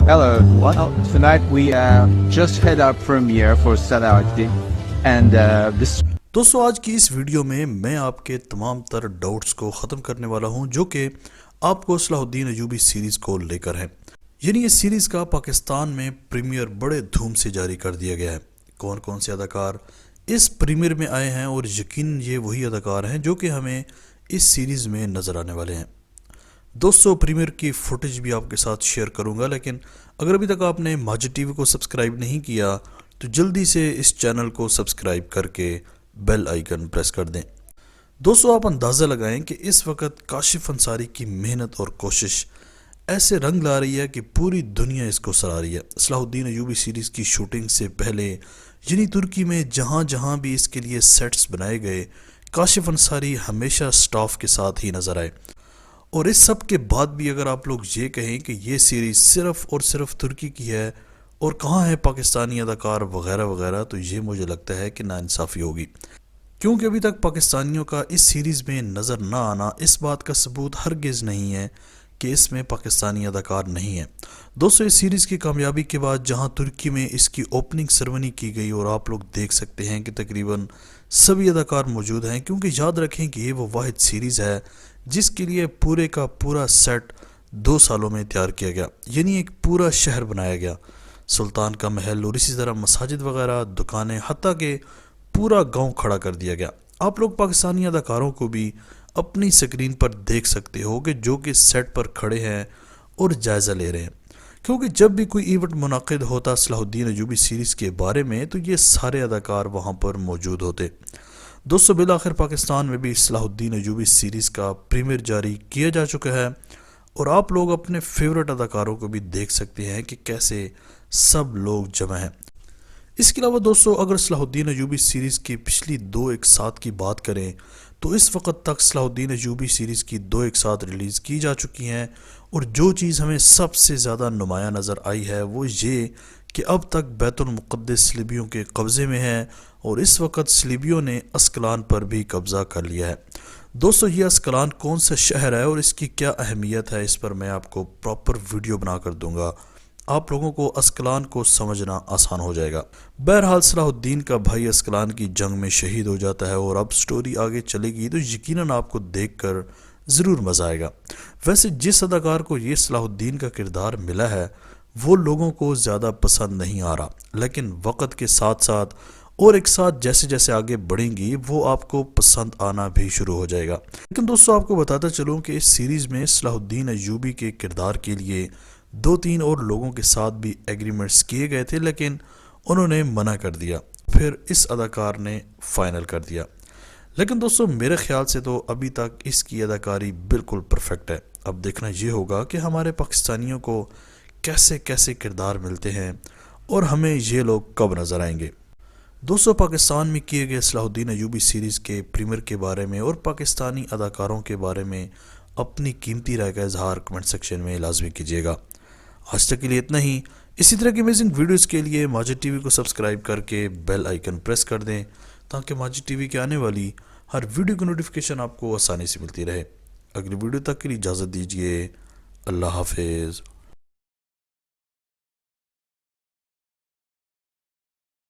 Hello. Well, tonight we just had our premiere for Salahuddin, and this. دوستو آج کی اس video میں آپ کے تمام تر ڈاؤٹس کو ختم کرنے والا ہوں جو کہ آپ کو صلاح الدین ایوبی سیریز کو لے کر ہیں. یعنی اس سیریز کا پاکستان میں پریمیئر بڑے دھوم سے جاری کر دیا گیا ہے. کون کون سے اداکار اس پریمیئر میں آئے ہیں اور یقیناً یہ وہی اداکار ہیں جو کہ ہمیں اس سیریز میں نظر آنے والے ہیں. دوستو پریمیئر کی فوٹیج بھی آپ کے ساتھ شیئر کروں گا، لیکن اگر ابھی تک آپ نے ماجد ٹی وی کو سبسکرائب نہیں کیا تو جلدی سے اس چینل کو سبسکرائب کر کے بیل آئیکن پریس کر دیں. دوستو آپ اندازہ لگائیں کہ اس وقت کاشف انصاری کی محنت اور کوشش ایسے رنگ لا رہی ہے کہ پوری دنیا اس کو سراہ رہی ہے. صلاح الدین ایوبی سیریز کی شوٹنگ سے پہلے یعنی ترکی میں جہاں جہاں بھی اس کے لیے سیٹس بنائے گئے، کاشف انصاری ہمیشہ سٹاف کے ساتھ ہی نظر آئے. اور اس سب کے بعد بھی اگر آپ لوگ یہ کہیں کہ یہ سیریز صرف اور صرف ترکی کی ہے اور کہاں ہے پاکستانی اداکار وغیرہ وغیرہ، تو یہ مجھے لگتا ہے کہ ناانصافی ہوگی، کیونکہ ابھی تک پاکستانیوں کا اس سیریز میں نظر نہ آنا اس بات کا ثبوت ہرگز نہیں ہے کہ اس میں پاکستانی اداکار نہیں ہیں. دوستو اس سیریز کی کامیابی کے بعد جہاں ترکی میں اس کی اوپننگ سرمنی کی گئی اور آپ لوگ دیکھ سکتے ہیں کہ تقریباً سبھی اداکار موجود ہیں، کیونکہ یاد رکھیں کہ یہ وہ واحد سیریز ہے جس کے لیے پورے کا پورا سیٹ 2 سالوں میں تیار کیا گیا. یعنی ایک پورا شہر بنایا گیا، سلطان کا محل اور اسی طرح مساجد وغیرہ، دکانیں، حتیٰ کہ پورا گاؤں کھڑا کر دیا گیا. آپ لوگ پاکستانی اداکاروں کو بھی اپنی سکرین پر دیکھ سکتے ہو کہ جو کہ سیٹ پر کھڑے ہیں اور جائزہ لے رہے ہیں، کیونکہ جب بھی کوئی ایونٹ منعقد ہوتا صلاح الدین ایوبی سیریز کے بارے میں تو یہ سارے اداکار وہاں پر موجود ہوتے. دوستو بالآخر پاکستان میں بھی صلاح الدین ایوبی سیریز کا پریمیئر جاری کیا جا چکا ہے اور آپ لوگ اپنے فیورٹ اداکاروں کو بھی دیکھ سکتے ہیں کہ کیسے سب لوگ جمع ہیں. اس کے علاوہ دوستو اگر صلاح الدین ایوبی سیریز کی پچھلی 2 ایک ساتھ کی بات کریں تو اس وقت تک صلاح الدین ایوبی سیریز کی 2 ایک ساتھ ریلیز کی جا چکی ہیں، اور جو چیز ہمیں سب سے زیادہ نمایاں نظر آئی ہے وہ یہ کہ اب تک بیت المقدس صلیبیوں کے قبضے میں ہے اور اس وقت صلیبیوں نے اسکلان پر بھی قبضہ کر لیا ہے. دوستو یہ اسکلان کون سا شہر ہے اور اس کی کیا اہمیت ہے، اس پر میں آپ کو پراپر ویڈیو بنا کر دوں گا، آپ لوگوں کو اسکلان کو سمجھنا آسان ہو جائے گا. بہرحال صلاح الدین کا بھائی اسکلان کی جنگ میں شہید ہو جاتا ہے اور اب سٹوری آگے چلے گی تو یقیناً آپ کو دیکھ کر ضرور مزہ آئے گا. ویسے جس اداکار کو یہ صلاح الدین کا کردار ملا ہے وہ لوگوں کو زیادہ پسند نہیں آ رہا، لیکن وقت کے ساتھ ساتھ اور ایک ساتھ جیسے جیسے آگے بڑھیں گی وہ آپ کو پسند آنا بھی شروع ہو جائے گا. لیکن دوستو آپ کو بتاتا چلوں کہ اس سیریز میں صلاح الدین ایوبی کے کردار کے لیے 2-3 اور لوگوں کے ساتھ بھی ایگریمنٹس کیے گئے تھے، لیکن انہوں نے منع کر دیا، پھر اس اداکار نے فائنل کر دیا. لیکن دوستو میرے خیال سے تو ابھی تک اس کی اداکاری بالکل پرفیکٹ ہے. اب دیکھنا یہ ہوگا کہ ہمارے پاکستانیوں کو کیسے کیسے کردار ملتے ہیں اور ہمیں یہ لوگ کب نظر آئیں گے. دوستو پاکستان میں کیے گئے صلاح الدین ایوبی سیریز کے پریمیئر کے بارے میں اور پاکستانی اداکاروں کے بارے میں اپنی قیمتی رائے کا اظہار کمنٹ سیکشن میں لازمی کیجیے گا. آج تک کے لیے اتنا ہی. اسی طرح کی امیزنگ ویڈیوز کے لیے ماجد ٹی وی کو سبسکرائب کر کے بیل آئیکن پریس کر دیں تاکہ ماجد ٹی وی کے آنے والی ہر ویڈیو کی نوٹیفیکیشن آپ کو آسانی سے ملتی رہے. اگلی ویڈیو تک کے لیے اجازت دیجیے. اللہ حافظ.